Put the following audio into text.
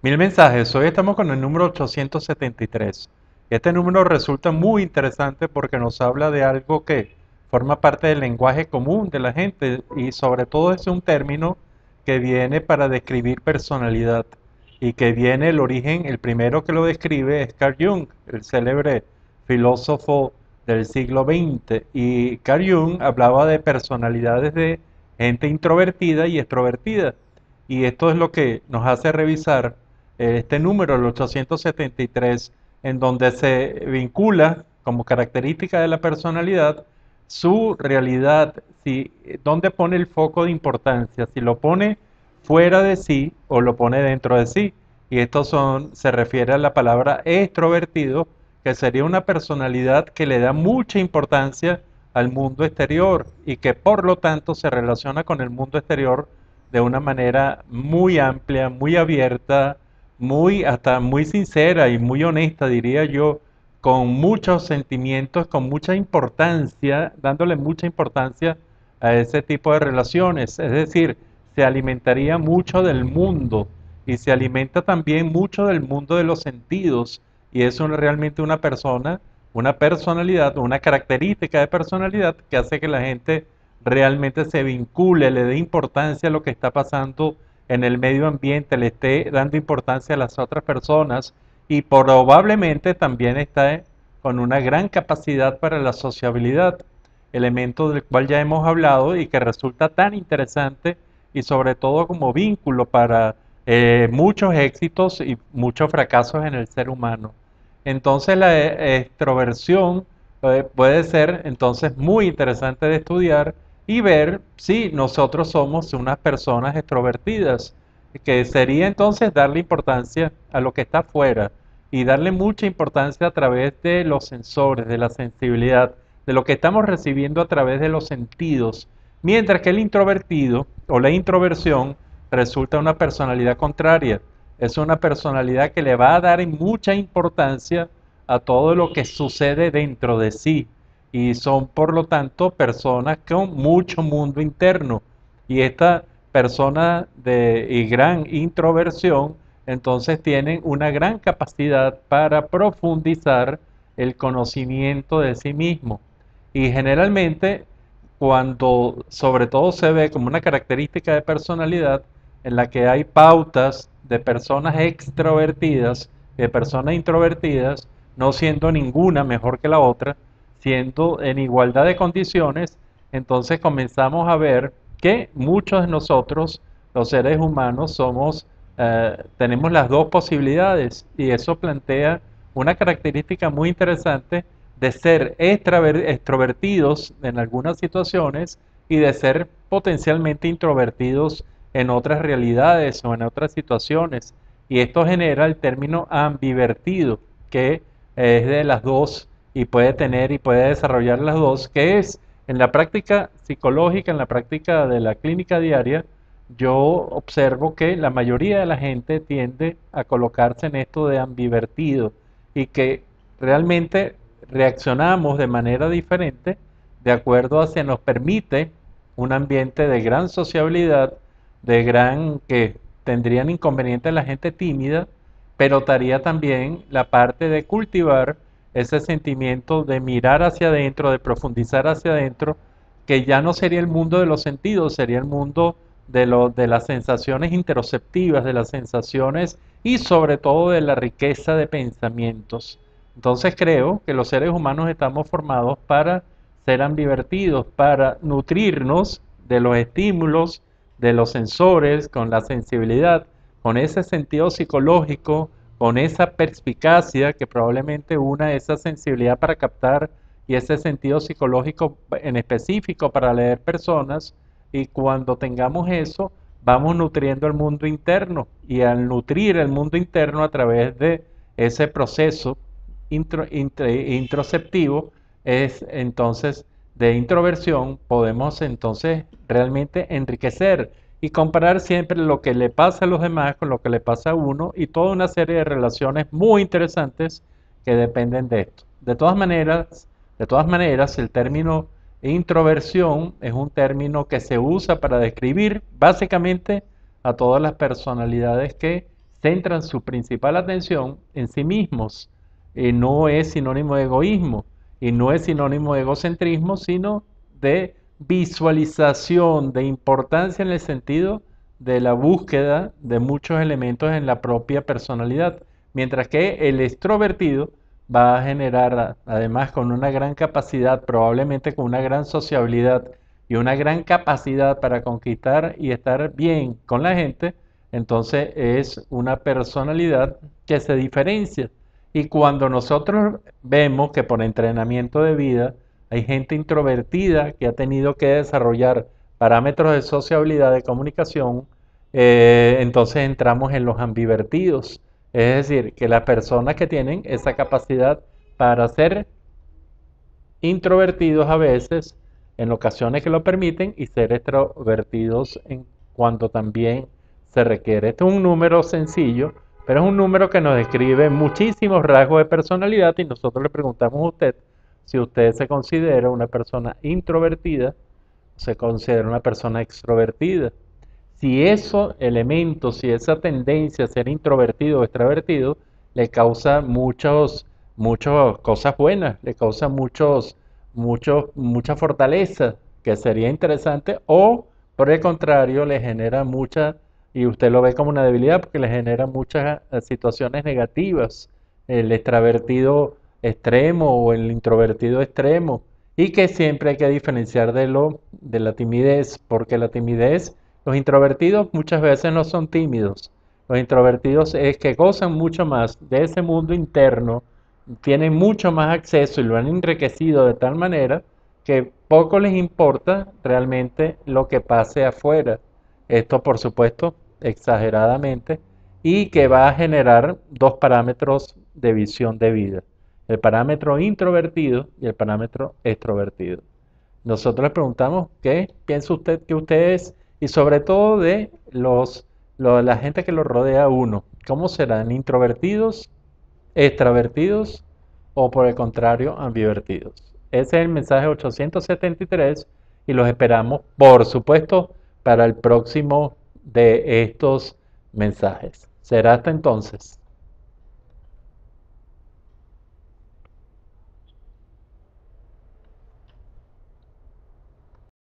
Mil mensajes. Hoy estamos con el número 873. Este número resulta muy interesante porque nos habla de algo que forma parte del lenguaje común de la gente y sobre todo es un término que viene para describir personalidad y que viene el origen, el primero que lo describe es Carl Jung, el célebre filósofo del siglo XX. Y Carl Jung hablaba de personalidades de gente introvertida y extrovertida. Y esto es lo que nos hace revisar este número, el 873, en donde se vincula como característica de la personalidad su realidad, si, dónde pone el foco de importancia, si lo pone fuera de sí o lo pone dentro de sí. Y esto se refiere a la palabra extrovertido, que sería una personalidad que le da mucha importancia al mundo exterior y que por lo tanto se relaciona con el mundo exterior de una manera muy amplia, muy abierta, muy hasta muy sincera y muy honesta, diría yo, con muchos sentimientos, con mucha importancia, dándole mucha importancia a ese tipo de relaciones. Es decir, se alimentaría mucho del mundo y se alimenta también mucho del mundo de los sentidos y es realmente una persona, una personalidad, una característica de personalidad que hace que la gente realmente se vincule, le dé importancia a lo que está pasando en el medio ambiente, le esté dando importancia a las otras personas y probablemente también está con una gran capacidad para la sociabilidad, elemento del cual ya hemos hablado y que resulta tan interesante y sobre todo como vínculo para muchos éxitos y muchos fracasos en el ser humano. Entonces la extroversión puede ser entonces muy interesante de estudiar y ver si nosotros somos unas personas extrovertidas, que sería entonces darle importancia a lo que está afuera y darle mucha importancia a través de los sensores, de la sensibilidad, de lo que estamos recibiendo a través de los sentidos, mientras que el introvertido o la introversión resulta una personalidad contraria. Es una personalidad que le va a dar mucha importancia a todo lo que sucede dentro de sí y son por lo tanto personas con mucho mundo interno. Y esta persona de y gran introversión entonces tienen una gran capacidad para profundizar el conocimiento de sí mismo. Y generalmente cuando sobre todo se ve como una característica de personalidad en la que hay pautas de personas extrovertidas, de personas introvertidas, no siendo ninguna mejor que la otra, siendo en igualdad de condiciones, entonces comenzamos a ver que muchos de nosotros, los seres humanos, tenemos las dos posibilidades y eso plantea una característica muy interesante de ser extrovertidos en algunas situaciones y de ser potencialmente introvertidos en otras realidades o en otras situaciones. Y esto genera el término ambivertido, que es de las dos y puede tener y puede desarrollar las dos, que es en la práctica psicológica, en la práctica de la clínica diaria, yo observo que la mayoría de la gente tiende a colocarse en esto de ambivertido y que realmente reaccionamos de manera diferente de acuerdo a si nos permite un ambiente de gran sociabilidad, de gran que tendrían inconveniente la gente tímida, pero estaría también la parte de cultivar ese sentimiento de mirar hacia adentro, de profundizar hacia adentro, que ya no sería el mundo de los sentidos, sería el mundo de las sensaciones interoceptivas, de las sensaciones y sobre todo de la riqueza de pensamientos. Entonces creo que los seres humanos estamos formados para ser ambivertidos, para nutrirnos de los estímulos, de los sensores, con la sensibilidad, con ese sentido psicológico, con esa perspicacia que probablemente una esa sensibilidad para captar y ese sentido psicológico en específico para leer personas. Y cuando tengamos eso, vamos nutriendo el mundo interno. Y al nutrir el mundo interno a través de ese proceso introspectivo, es entonces de introversión, podemos entonces realmente enriquecer y comparar siempre lo que le pasa a los demás con lo que le pasa a uno y toda una serie de relaciones muy interesantes que dependen de esto. De todas maneras, el término introversión es un término que se usa para describir básicamente a todas las personalidades que centran su principal atención en sí mismos. No es sinónimo de egoísmo y no es sinónimo de egocentrismo, sino de visualización, de importancia en el sentido de la búsqueda de muchos elementos en la propia personalidad, mientras que el extrovertido va a generar, además con una gran capacidad, probablemente con una gran sociabilidad y una gran capacidad para conquistar y estar bien con la gente, entonces es una personalidad que se diferencia. Y cuando nosotros vemos que por entrenamiento de vida hay gente introvertida que ha tenido que desarrollar parámetros de sociabilidad, de comunicación, entonces entramos en los ambivertidos. Es decir, que las personas que tienen esa capacidad para ser introvertidos a veces, en ocasiones que lo permiten, y ser extrovertidos en cuanto también se requiere. Este es un número sencillo, pero es un número que nos describe muchísimos rasgos de personalidad y nosotros le preguntamos a usted si usted se considera una persona introvertida, se considera una persona extrovertida. Si esos elementos, si esa tendencia a ser introvertido o extrovertido le causa muchas cosas buenas, le causa mucha fortaleza, que sería interesante, o por el contrario, le genera y usted lo ve como una debilidad porque le genera muchas situaciones negativas, el extravertido extremo o el introvertido extremo, y que siempre hay que diferenciar de la timidez, porque la timidez, los introvertidos muchas veces no son tímidos. Los introvertidos es que gozan mucho más de ese mundo interno, tienen mucho más acceso y lo han enriquecido de tal manera que poco les importa realmente lo que pase afuera. Esto, por supuesto, exageradamente, y que va a generar dos parámetros de visión de vida: el parámetro introvertido y el parámetro extrovertido. Nosotros le preguntamos qué piensa usted que usted es y sobre todo de la gente que lo rodea a uno. ¿Cómo serán? ¿Introvertidos, extravertidos o por el contrario ambivertidos? Ese es el mensaje 873 y los esperamos, por supuesto, para el próximo de estos mensajes. Será hasta entonces.